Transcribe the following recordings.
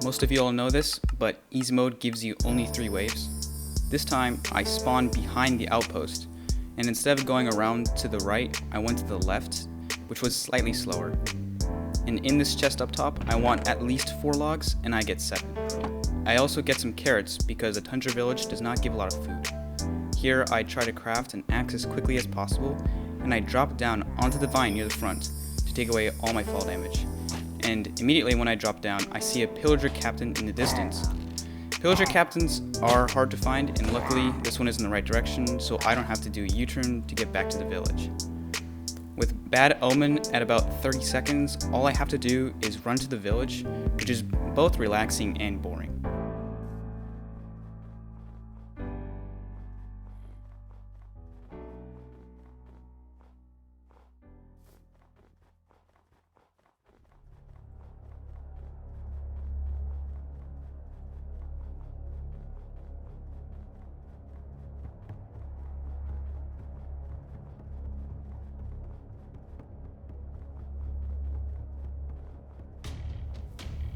Most of you all know this, but easy mode gives you only 3 waves. This time, I spawned behind the outpost, and instead of going around to the right, I went to the left, which was slightly slower. And in this chest up top, I want at least 4 logs, and I get 7. I also get some carrots because a tundra village does not give a lot of food. Here, I try to craft an axe as quickly as possible, and I drop down onto the vine near the front to take away all my fall damage. And immediately when I drop down, I see a pillager captain in the distance. Pillager captains are hard to find, and luckily this one is in the right direction, so I don't have to do a U-turn to get back to the village. With Bad Omen at about 30 seconds, all I have to do is run to the village, which is both relaxing and boring.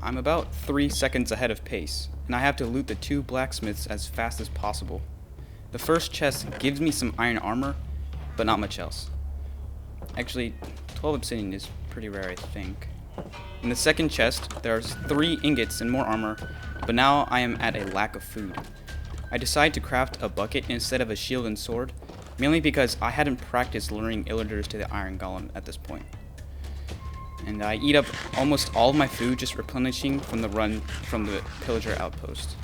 I'm about 3 seconds ahead of pace, and I have to loot the 2 blacksmiths as fast as possible. The first chest gives me some iron armor, but not much else. Actually, 12 obsidian is pretty rare, I think. In the second chest, there's 3 ingots and more armor, but now I am at a lack of food. I decide to craft a bucket instead of a shield and sword, mainly because I hadn't practiced luring illagers to the iron golem at this point. And I eat up almost all of my food just replenishing from the run from the pillager outpost.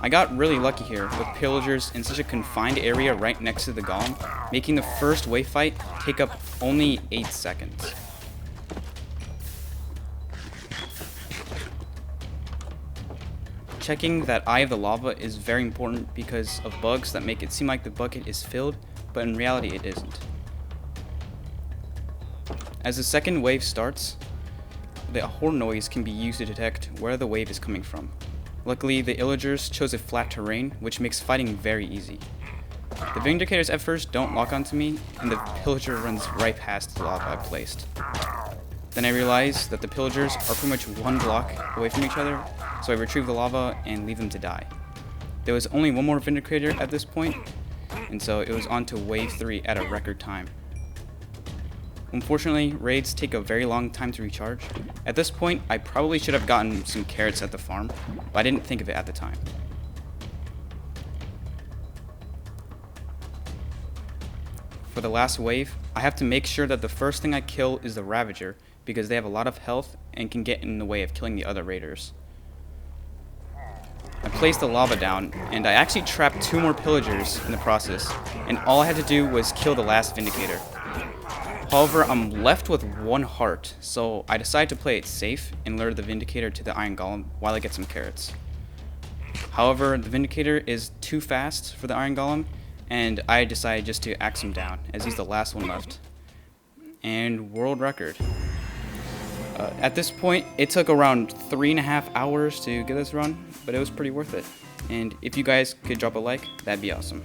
I got really lucky here with pillagers in such a confined area right next to the golem, making the first wave fight take up only 8 seconds. Checking that Eye of the Lava is very important because of bugs that make it seem like the bucket is filled, but in reality it isn't. As the second wave starts, the horn noise can be used to detect where the wave is coming from. Luckily, the illagers chose a flat terrain, which makes fighting very easy. The Vindicators at first don't lock onto me, and the pillager runs right past the lava I placed. Then I realize that the pillagers are pretty much 1 block away from each other, so I retrieve the lava and leave them to die. There was only 1 more Vindicator at this point, and so it was on to wave 3 at a record time. Unfortunately, raids take a very long time to recharge. At this point, I probably should have gotten some carrots at the farm, but I didn't think of it at the time. For the last wave, I have to make sure that the first thing I kill is the Ravager, because they have a lot of health and can get in the way of killing the other raiders. I placed the lava down, and I actually trapped 2 more pillagers in the process, and all I had to do was kill the last Vindicator. However, I'm left with 1 heart, so I decide to play it safe and lure the Vindicator to the Iron Golem while I get some carrots. However, the Vindicator is too fast for the Iron Golem, and I decide just to axe him down, as he's the last one left. And world record. At this point, it took around 3.5 hours to get this run, but it was pretty worth it. And if you guys could drop a like, that'd be awesome.